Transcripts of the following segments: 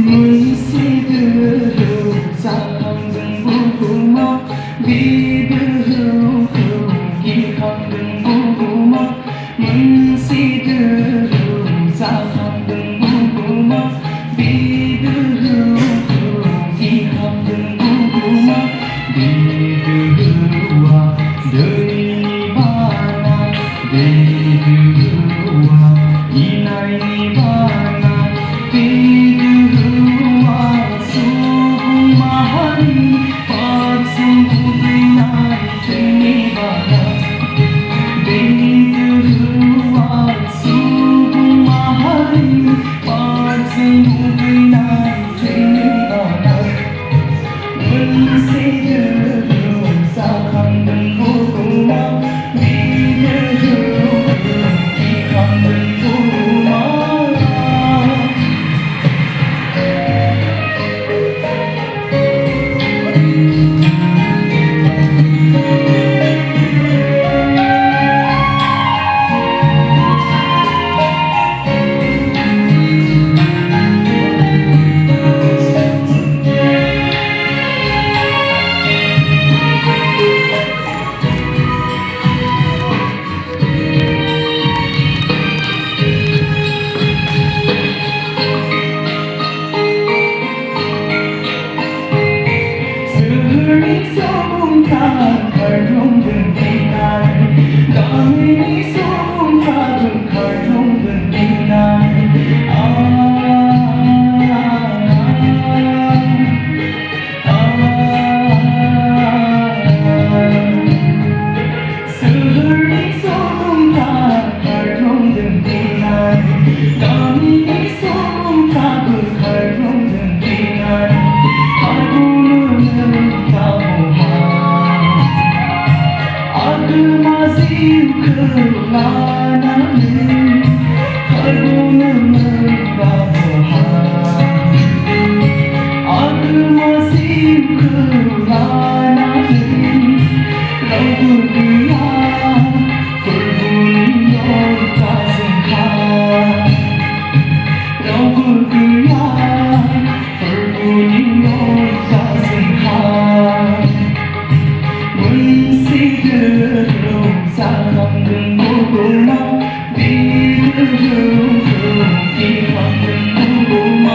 문시드로 사항등 부구마 비드로 기항등 부구마 문시드로 사항등 부구마 비드로 기항등 부구마 비드와 너희바나 비드와 이나이바나 비드와 수구마하니 박수구나이 죄니바나 비드와 수구마하니 박수구나이 죄니바나 문세드로 사항등 부구마 비드로 기항등 부구마 소문탄 칼종든 이날 너희 소문탄 칼종든 이날 슬리 소문탄 칼종든 이날 너희 소문탄 칼종든 이날 알고는 아그마시 그라나는 알고는 바보하 아그마시 그라나는 러브야 불분이 널 가슴가 러브야 불분이 널 가슴가 문시드로 사항등 부구마 비드로 기항등 부구마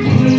Bunu